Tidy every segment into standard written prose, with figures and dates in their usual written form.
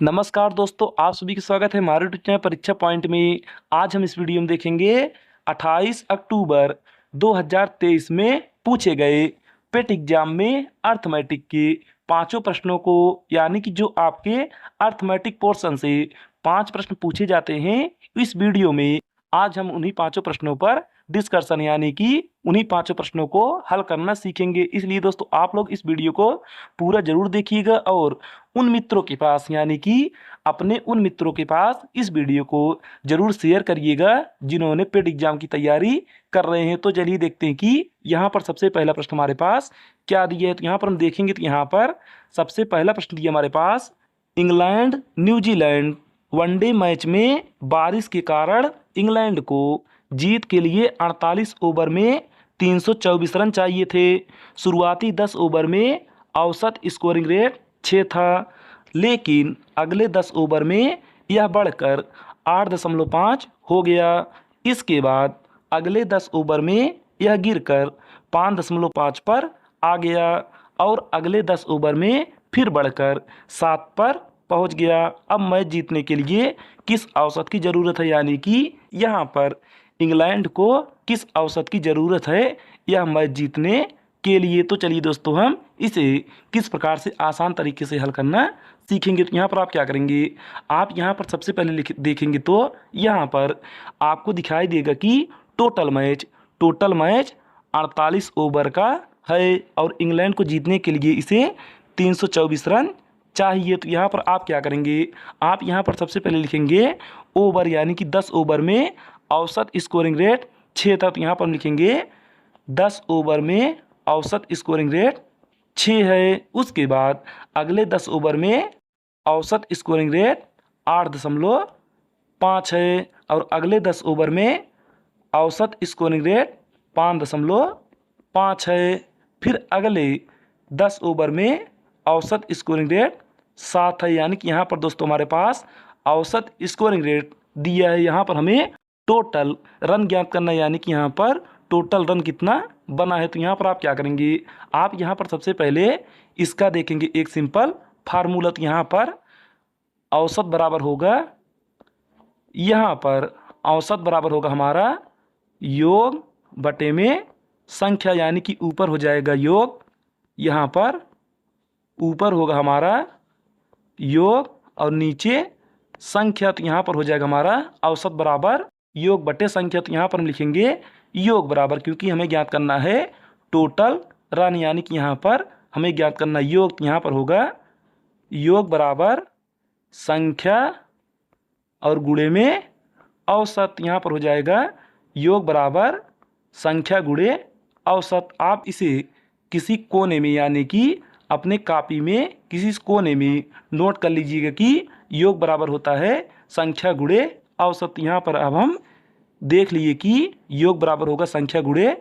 नमस्कार दोस्तों, आप सभी का स्वागत है हमारे यूट्यूब चैनल परीक्षा पॉइंट में। आज हम इस वीडियो में देखेंगे 28 अक्टूबर 2023 में पूछे गए पेट एग्जाम में अर्थमेटिक के पांचों प्रश्नों को, यानी कि जो आपके अर्थमेटिक पोर्शन से 5 प्रश्न पूछे जाते हैं। इस वीडियो में आज हम उन्हीं पांचों प्रश्नों पर डिस्कशन यानी कि उन्हीं पांचों प्रश्नों को हल करना सीखेंगे। इसलिए दोस्तों आप लोग इस वीडियो को पूरा जरूर देखिएगा और उन मित्रों के पास यानी कि अपने उन मित्रों के पास इस वीडियो को जरूर शेयर करिएगा जिन्होंने पेट एग्जाम की तैयारी कर रहे हैं। तो चलिए देखते हैं कि यहाँ पर सबसे पहला प्रश्न हमारे पास क्या दिया है। तो यहाँ पर हम देखेंगे तो यहाँ पर सबसे पहला प्रश्न दिया हमारे पास, इंग्लैंड न्यूजीलैंड वनडे मैच में बारिश के कारण इंग्लैंड को जीत के लिए 48 ओवर में 324 रन चाहिए थे। शुरुआती 10 ओवर में औसत स्कोरिंग रेट 6 था, लेकिन अगले 10 ओवर में यह बढ़कर 8.5 हो गया। इसके बाद अगले 10 ओवर में यह गिरकर 5.5 पर आ गया और अगले 10 ओवर में फिर बढ़कर 7 पर पहुंच गया। अब मैच जीतने के लिए किस औसत की ज़रूरत है, यानी कि यहाँ पर इंग्लैंड को किस औसत की ज़रूरत है यह मैच जीतने के लिए। तो चलिए दोस्तों हम इसे किस प्रकार से आसान तरीके से हल करना सीखेंगे। तो यहाँ पर आप क्या करेंगे, आप यहाँ पर सबसे पहले देखेंगे तो यहाँ पर आपको दिखाई देगा कि टोटल मैच 48 ओवर का है और इंग्लैंड को जीतने के लिए इसे 324 रन चाहिए। तो यहाँ पर आप क्या करेंगे, आप यहाँ पर सबसे पहले लिखेंगे ओवर, यानी कि 10 ओवर में औसत स्कोरिंग रेट 6 था। तो यहाँ पर हम लिखेंगे 10 ओवर में औसत स्कोरिंग रेट 6 है। उसके बाद अगले 10 ओवर में औसत स्कोरिंग रेट 8.5 है और अगले 10 ओवर में औसत स्कोरिंग रेट 5.5 है। फिर अगले 10 ओवर में औसत स्कोरिंग रेट 7 है, यानी कि यहाँ पर दोस्तों हमारे पास औसत स्कोरिंग रेट दिया है। यहाँ पर हमें टोटल रन ज्ञात करना है, यानी कि यहाँ पर टोटल रन कितना बना है। तो यहाँ पर आप क्या करेंगे, आप यहाँ पर सबसे पहले इसका देखेंगे एक सिंपल फार्मूला। तो यहाँ पर औसत बराबर होगा, यहाँ पर औसत बराबर होगा हमारा योग बटे में संख्या, यानी कि ऊपर हो जाएगा योग, यहाँ पर ऊपर होगा हमारा योग और नीचे संख्या। तो यहाँ पर हो जाएगा हमारा औसत बराबर योग बटे संख्या। तो यहाँ पर हम लिखेंगे योग बराबर, क्योंकि हमें ज्ञात करना है टोटल रन, यानी कि यहाँ पर हमें ज्ञात करना योग। तो यहाँ पर होगा योग बराबर संख्या और गुणे में औसत। यहाँ पर हो जाएगा योग बराबर संख्या गुणे औसत। आप इसे किसी कोने में यानी कि अपने कॉपी में किसी कोने में नोट कर लीजिएगा कि योग बराबर होता है संख्या गुणे औसत। यहाँ पर अब हम देख लिए कि योग बराबर होगा संख्या गुणे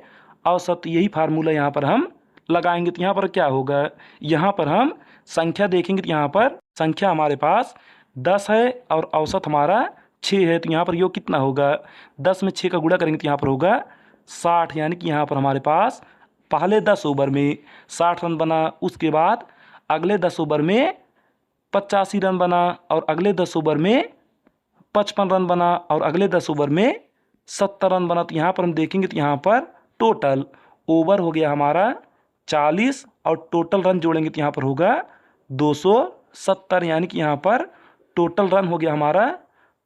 औसत। यही फार्मूला यहाँ पर हम लगाएंगे। तो यहाँ पर क्या होगा, यहाँ पर हम संख्या देखेंगे तो यहाँ पर संख्या हमारे पास 10 है और औसत हमारा 6 है। तो यहाँ पर योग कितना होगा, 10 में 6 का गुणा करेंगे तो यहाँ पर होगा 60, यानी कि यहाँ पर हमारे पास पहले 10 ओवर में 60 रन बना, उसके बाद अगले 10 ओवर में 85 रन बना और अगले 10 ओवर में 55 रन बना और अगले 10 ओवर में 70 रन बना। तो यहाँ पर हम देखेंगे तो यहाँ पर टोटल ओवर हो गया हमारा 40 और टोटल रन जोड़ेंगे तो यहाँ पर होगा 270, यानी कि यहाँ पर टोटल रन हो गया हमारा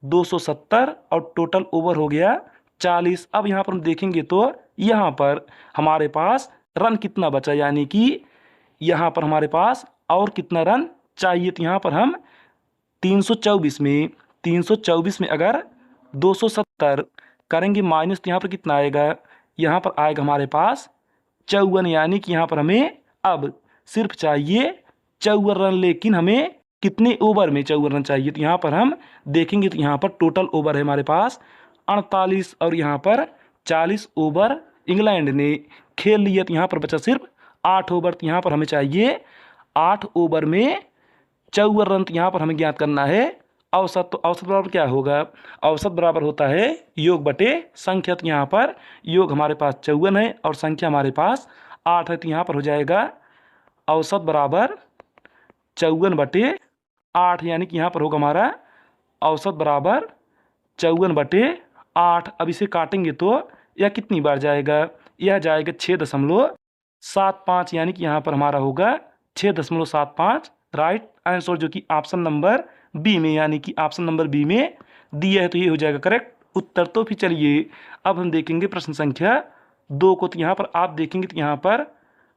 270 और टोटल ओवर हो गया 40। अब यहाँ पर हम देखेंगे तो यहाँ पर हमारे पास रन कितना बचा, यानी कि यहाँ पर हमारे पास और कितना रन चाहिए। तो यहाँ पर हम 324 में अगर 270 करेंगे माइनस, तो यहाँ पर कितना आएगा, यहाँ पर आएगा हमारे पास 54, यानी कि यहाँ पर हमें अब सिर्फ चाहिए 54 रन, लेकिन हमें कितने ओवर में 54 रन चाहिए। तो यहाँ पर हम देखेंगे तो यहाँ पर टोटल ओवर है हमारे पास 48 और यहाँ पर 40 ओवर इंग्लैंड ने खेल लिया। तो यहाँ पर बचा सिर्फ 8 ओवर। तो यहाँ पर हमें चाहिए 8 ओवर में 54 रन। तो यहाँ पर हमें ज्ञात करना है औसत। तो औसत बराबर क्या होगा, औसत बराबर होता है योग बटे संख्या। तो यहाँ पर योग हमारे पास 54 है और संख्या हमारे पास 8 है। तो यहाँ पर हो जाएगा औसत बराबर 54 बटे 8 यानी कि यहाँ पर होगा हमारा औसत बराबर 54/8। अब इसे काटेंगे तो यह कितनी बार जाएगा, यह जाएगा 6.75 यानी कि यहाँ पर हमारा होगा 6.75 राइट आंसर, जो कि ऑप्शन नंबर बी में यानी कि ऑप्शन नंबर बी में दिया है, तो ये हो जाएगा करेक्ट उत्तर। तो फिर चलिए अब हम देखेंगे प्रश्न संख्या 2 को। तो यहाँ पर आप देखेंगे तो यहाँ पर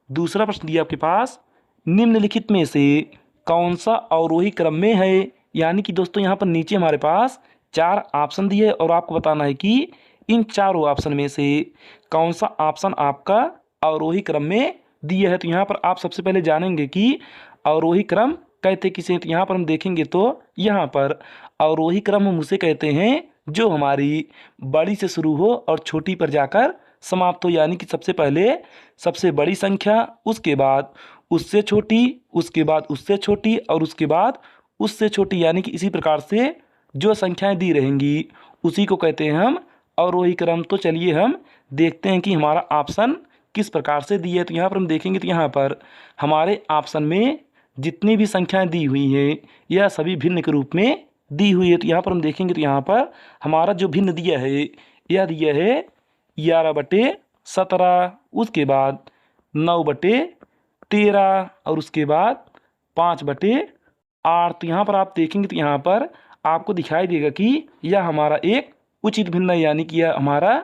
दूसरा प्रश्न दिया आपके पास, निम्नलिखित में से कौन सा अवरोही क्रम में है। यानी कि दोस्तों यहाँ पर नीचे हमारे पास 4 ऑप्शन दिए और आपको बताना है कि इन चारों ऑप्शन में से कौन सा ऑप्शन आपका अवरोही क्रम में दिया है। तो यहाँ पर आप सबसे पहले जानेंगे कि अवरोही क्रम कहते किसे। तो यहाँ पर हम देखेंगे तो यहाँ पर अवरोही क्रम हम उसे कहते हैं जो हमारी बड़ी से शुरू हो और छोटी पर जाकर समाप्त हो। यानी कि सबसे पहले सबसे बड़ी संख्या, उसके बाद उससे छोटी, उसके बाद उससे छोटी और उसके बाद उससे छोटी, यानी कि इसी प्रकार से जो संख्याएं दी रहेंगी उसी को कहते हैं हम अवरोही क्रम। तो चलिए हम देखते हैं कि हमारा ऑप्शन किस प्रकार से दिया है। तो यहाँ पर हम देखेंगे तो यहाँ पर हमारे ऑप्शन में जितनी भी संख्याएं दी हुई हैं यह सभी भिन्न के रूप में दी हुई है। तो यहाँ पर हम देखेंगे तो यहाँ पर हमारा जो भिन्न दिया है यह दिया है 11/17, उसके बाद 9/13 और उसके बाद 5/8। तो यहाँ पर आप देखेंगे तो यहाँ पर आपको दिखाई देगा कि यह हमारा एक उचित भिन्न है, यानी कि यह हमारा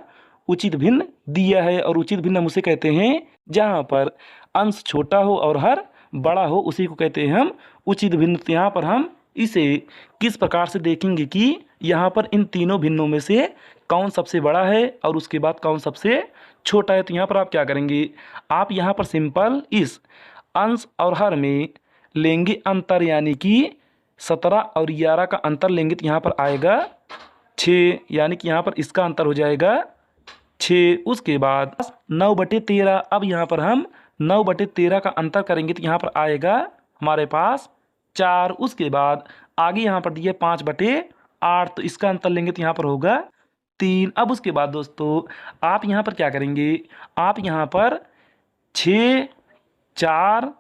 उचित भिन्न दिया है। और उचित भिन्न हम उसे कहते हैं जहाँ पर अंश छोटा हो और हर बड़ा हो, उसी को कहते हैं हम उचित भिन्न। तो यहाँ पर हम इसे किस प्रकार से देखेंगे कि यहाँ पर इन तीनों भिन्नों में से कौन सबसे बड़ा है और उसके बाद कौन सबसे छोटा है। तो यहाँ पर आप क्या करेंगे, आप यहाँ पर सिंपल इस अंश और हर में लेंगे अंतर, यानी कि 17 और 11 का अंतर लेंगे तो यहाँ पर आएगा 6, यानी कि यहाँ पर इसका अंतर हो जाएगा 6। उसके बाद 9/13, अब यहाँ पर हम 9/13 का अंतर करेंगे तो यहाँ पर आएगा हमारे पास 4। उसके बाद आगे यहाँ पर दिए 5/8, तो इसका अंतर लेंगे तो यहाँ पर होगा 3। अब उसके बाद दोस्तों आप यहाँ पर क्या करेंगे, आप यहाँ पर 6, 4,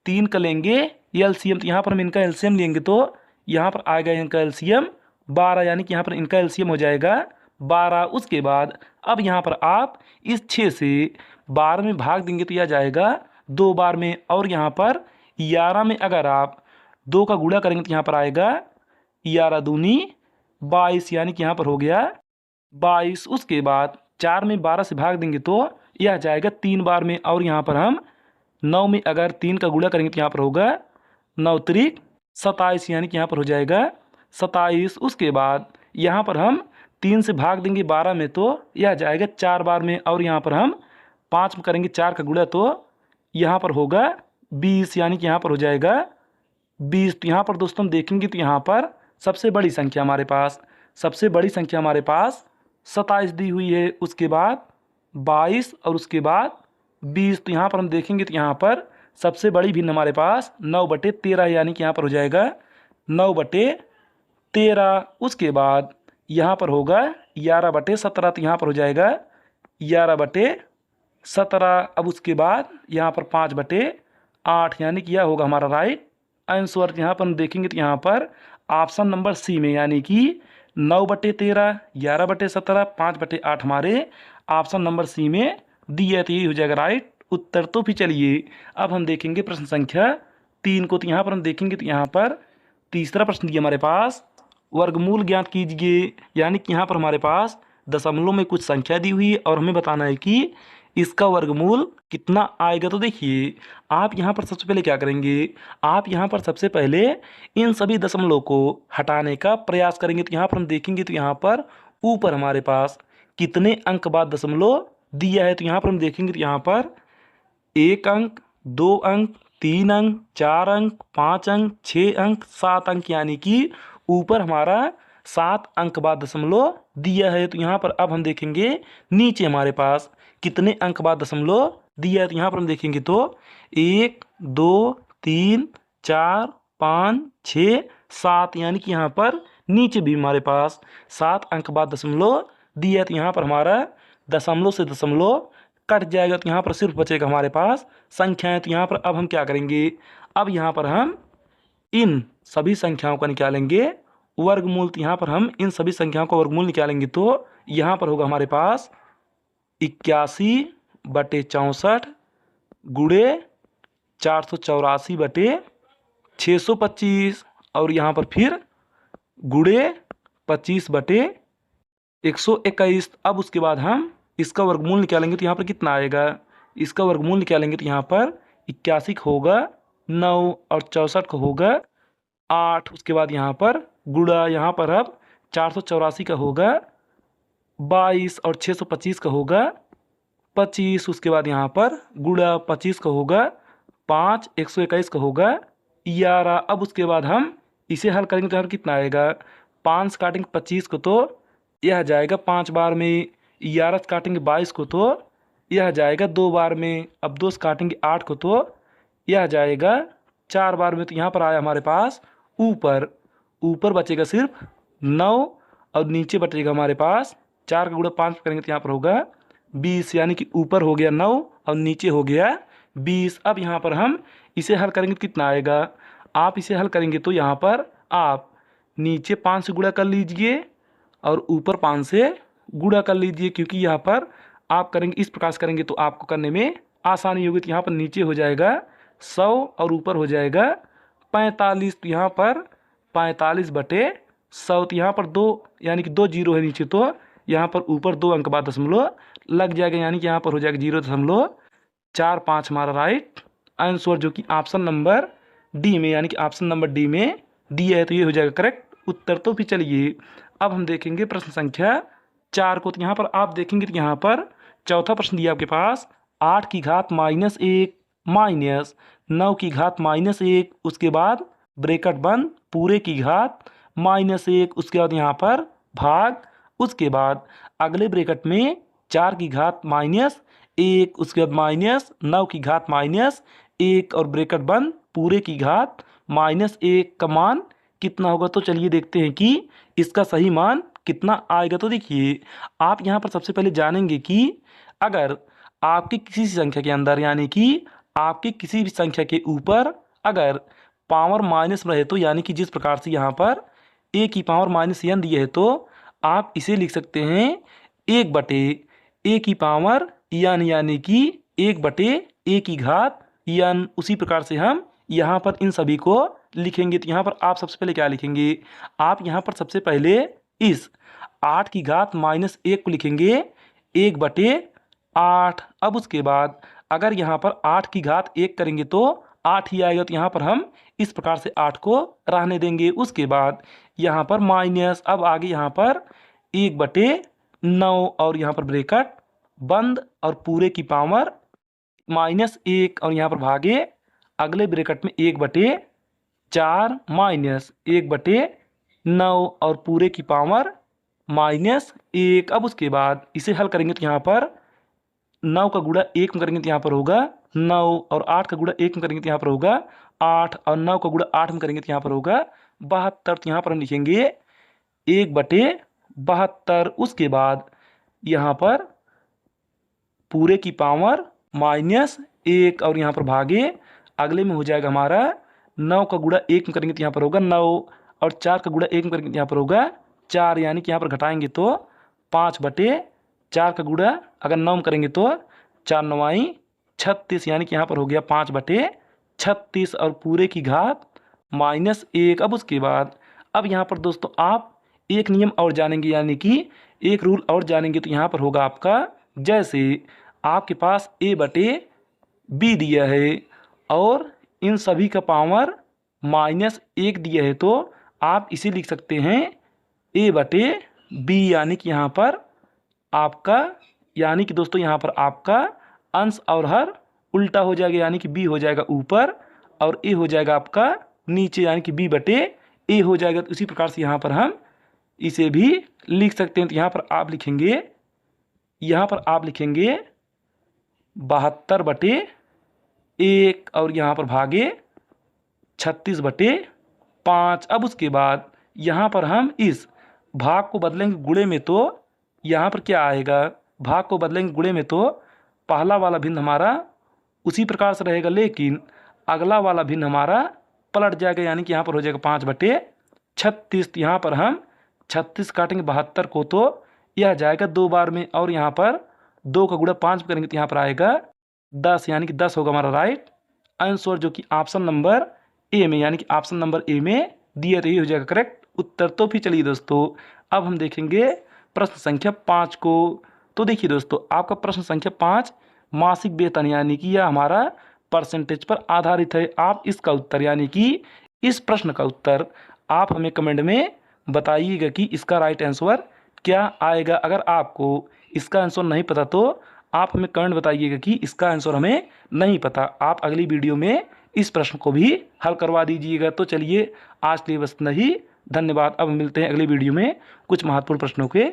3 का लेंगे एलसीएम। तो यहाँ पर हम इनका एलसीएम लेंगे तो यहाँ पर आएगा इनका एलसीएम 12, यानी कि यहाँ पर इनका एलसीएम हो जाएगा 12। उसके बाद अब यहाँ पर आप इस 6 से 12 में भाग देंगे तो यह जाएगा 2 बार में, और यहाँ पर 11 में अगर आप 2 का गुणा करेंगे तो यहाँ पर आएगा 11 दूनी 22, यानी कि यहाँ पर हो गया 22। उसके बाद 4 में 12 से भाग देंगे तो यह जाएगा 3 बार में, और यहाँ पर हम 9 में अगर 3 का गुणा करेंगे तो यहाँ पर होगा 9 त्रिक 27, यानी कि यहाँ पर हो जाएगा 27। उसके बाद यहाँ पर हम 3 से भाग देंगे 12 में तो यह जाएगा 4 बार में, और यहाँ पर हम 5 में करेंगे 4 का गुणा तो यहाँ पर होगा 20, यानी कि यहाँ पर हो जाएगा 20। तो यहाँ पर दोस्तों हम देखेंगे तो यहाँ पर सबसे बड़ी संख्या हमारे पास 27 दी हुई है, उसके बाद 22 और उसके बाद 20। तो यहाँ पर हम देखेंगे तो यहाँ पर सबसे बड़ी भिन्न हमारे पास 9/13, यानी कि यहाँ पर हो जाएगा 9/13। उसके बाद यहाँ पर होगा 11/17, तो यहाँ पर हो जाएगा 11/17। अब उसके बाद यहाँ पर 5/8, यानी कि यह होगा हमारा राइट आंसर। यहाँ पर हम देखेंगे तो यहाँ पर ऑप्शन नंबर सी में, यानी कि 9/13, 11/17, 5/8 हमारे ऑप्शन नंबर सी में दिया है, तो यही हो जाएगा राइट उत्तर। तो फिर चलिए अब हम देखेंगे प्रश्न संख्या 3 को। तो यहाँ पर हम देखेंगे तो यहाँ पर तीसरा प्रश्न दिया हमारे पास, वर्गमूल ज्ञात कीजिए। यानी कि यहाँ पर हमारे पास दशमलव में कुछ संख्या दी हुई है और हमें बताना है कि इसका वर्गमूल कितना आएगा। तो देखिए आप यहाँ पर सबसे पहले क्या करेंगे, आप यहाँ पर सबसे पहले इन सभी दशमलव को हटाने का प्रयास करेंगे। तो यहाँ पर हम देखेंगे तो यहाँ पर ऊपर हमारे पास कितने अंक बाद दशमलव दिया है। तो यहाँ पर हम देखेंगे तो यहाँ पर 1 अंक, 2 अंक, 3 अंक, 4 अंक, 5 अंक, 6 अंक, 7 अंक, यानी कि ऊपर हमारा 7 अंक बाद दशमलव दिया है। तो यहाँ पर अब हम देखेंगे नीचे हमारे पास कितने अंक बाद दशमलव दिया है। तो यहाँ पर हम देखेंगे तो 1, 2, 3, 4, 5, 6, 7, यानी कि यहाँ पर नीचे भी हमारे पास 7 अंक बाद दशमलव दिया है। तो यहाँ पर हमारा दशमलव से दशमलव कट जाएगा, तो यहाँ पर सिर्फ बचेगा हमारे पास संख्याएं। तो यहाँ पर अब हम क्या करेंगे, अब यहाँ पर हम इन सभी संख्याओं का निकालेंगे वर्गमूल। तो यहाँ पर हम इन सभी संख्याओं का वर्गमूल निकालेंगे तो यहाँ पर होगा हमारे पास 81/64 गुणे 484/625 और यहाँ पर फिर गुणे 25/121। अब उसके बाद हम इसका वर्गमूल निकालेंगे तो यहाँ पर कितना आएगा। इसका वर्गमूल निकालेंगे तो यहाँ पर 81 का होगा 9 और 64 का होगा 8। उसके बाद यहाँ पर गुणा, यहाँ पर अब 484 का होगा 22 और 625 का होगा 25। उसके बाद यहाँ पर गुणा 25 का होगा 5, 121 का होगा 11। अब उसके बाद हम इसे हल करेंगे तो यहाँ पर कितना आएगा। 5 से काटेंगे 25 को तो यह जाएगा 5 बार में, 11 से काटेंगे 22 को तो यह जाएगा 2 बार में, अब 2 से काटेंगे 8 को तो यह जाएगा 4 बार में। तो यहाँ पर आया हमारे पास ऊपर बचेगा सिर्फ 9 और नीचे बचेगा हमारे पास 4 का गुणा 5 करेंगे तो यहाँ पर होगा 20, यानी कि ऊपर हो गया 9 और नीचे हो गया 20। अब यहाँ पर हम इसे हल करेंगे तो कितना आएगा। आप इसे हल करेंगे तो यहाँ पर आप नीचे 5 से गुणा कर लीजिए और ऊपर 5 से गुणा कर लीजिए, क्योंकि यहाँ पर आप करेंगे इस प्रकार से करेंगे तो आपको करने में आसानी होगी। तो यहाँ पर नीचे हो जाएगा 100 और ऊपर हो जाएगा 45। तो यहाँ पर 45/100। तो यहाँ पर 2 यानी कि 2 जीरो है नीचे, तो यहाँ पर ऊपर 2 अंक बाद दशमलव लग जाएगा, यानी कि यहाँ पर हो जाएगा 0.45 हमारा राइट आंसर, जो कि ऑप्शन नंबर डी में, यानी कि ऑप्शन नंबर डी में दिया है। तो ये हो जाएगा करेक्ट उत्तर। तो फिर चलिए अब हम देखेंगे प्रश्न संख्या 4 को। तो यहाँ पर आप देखेंगे तो यहाँ पर चौथा प्रश्न दिया आपके पास 8 की घात -1 माइनस 9 की घात -1, उसके बाद ब्रैकेट बंद पूरे की घात -1, उसके बाद यहाँ पर भाग, उसके बाद अगले ब्रैकेट में 4 की घात -1, उसके बाद -9 की घात -1 और ब्रैकेट बंद पूरे की घात -1 का मान कितना होगा। तो चलिए देखते हैं कि इसका सही मान कितना आएगा। तो देखिए आप यहाँ पर सबसे पहले जानेंगे कि अगर आपकी किसी संख्या के अंदर, यानी कि आपकी किसी भी संख्या के ऊपर अगर पावर माइनस रहे तो, यानी कि जिस प्रकार से यहाँ पर a की पावर -n दिए है तो आप इसे लिख सकते हैं 1/a की पावर n, यानी कि 1/a की घात n। उसी प्रकार से हम यहाँ पर इन सभी को लिखेंगे। तो यहाँ पर आप सबसे पहले क्या लिखेंगे, आप यहाँ पर सबसे पहले इस 8 की घात -1 को लिखेंगे 1/8। अब उसके बाद अगर यहाँ पर 8 की घात 1 करेंगे तो 8 ही आएगा, तो यहाँ पर हम इस प्रकार से 8 को रहने देंगे। उसके बाद यहाँ पर माइनस, अब आगे यहाँ पर 1/9 और यहाँ पर ब्रैकेट बंद और पूरे की पावर -1 और यहाँ पर भागे अगले ब्रैकेट में 1/4 माइनस 1/9 और पूरे की पावर -1। अब उसके बाद इसे हल करेंगे तो यहाँ पर 9 का गुणा 1 में करेंगे तो यहाँ पर होगा 9 और 8 का गुणा 1 में करेंगे तो यहाँ पर होगा 8 और 9 का गुणा 8 में करेंगे तो यहाँ पर होगा 72। तो यहाँ पर हम लिखेंगे 1/72। उसके बाद यहाँ पर पूरे की पावर -1 और यहाँ पर भागे अगले में हो जाएगा हमारा 9 का गुणा 1 में करेंगे तो यहाँ पर होगा 9 और 4 का गुणा 1 में करेंगे तो यहाँ पर होगा 4, यानी कि यहाँ पर घटाएंगे तो 5/4 का गुणा अगर 9 में करेंगे तो 4 9 36, यानी कि यहाँ पर हो गया 5/36 और पूरे की घात -1। अब उसके बाद अब यहाँ पर दोस्तों आप एक नियम और जानेंगे, यानी कि एक रूल और जानेंगे। तो यहाँ पर होगा आपका, जैसे आपके पास a/b दिया है और इन सभी का पावर -1 दिया है, तो आप इसे लिख सकते हैं a/b, यानी कि यहाँ पर आपका, यानी कि दोस्तों यहाँ पर आपका अंश और हर उल्टा हो जाएगा, यानी कि b हो जाएगा ऊपर और a हो जाएगा आपका नीचे, यानी कि b/a हो जाएगा। तो इसी प्रकार से यहाँ पर हम इसे भी लिख सकते हैं। तो यहाँ पर आप लिखेंगे 72/1 और यहाँ पर भागे 36/5। अब उसके बाद यहाँ पर हम इस भाग को बदलेंगे गुणे में, तो यहाँ पर क्या आएगा, भाग को बदलेंगे गुणे में तो पहला वाला भिन्न हमारा उसी प्रकार से रहेगा, लेकिन अगला वाला भिन्न हमारा पलट जाएगा, यानी कि यहाँ पर हो जाएगा 5/36। यहाँ पर हम 36 काटेंगे 72 को तो यह जाएगा 2 बार में, और यहाँ पर 2 का गुणा 5 करेंगे तो यहाँ पर आएगा 10, यानी कि 10 होगा हमारा राइट आंसर, जो कि ऑप्शन नंबर ए में, यानी कि ऑप्शन नंबर ए में दिया, तो ये हो जाएगा करेक्ट उत्तर। तो फिर चलिए दोस्तों अब हम देखेंगे प्रश्न संख्या 5 को। तो देखिए दोस्तों, आपका प्रश्न संख्या 5 मासिक वेतन, यानी कि यह हमारा परसेंटेज पर आधारित है। आप इसका उत्तर, यानी कि इस प्रश्न का उत्तर आप हमें कमेंट में बताइएगा कि इसका राइट आंसर क्या आएगा। अगर आपको इसका आंसर नहीं पता तो आप हमें कमेंट बताइएगा कि इसका आंसर हमें नहीं पता। आप अगली वीडियो में इस प्रश्न को भी हल करवा दीजिएगा। तो चलिए आज के लिए बस इतना ही, धन्यवाद। अब मिलते हैं अगली वीडियो में कुछ महत्वपूर्ण प्रश्नों के।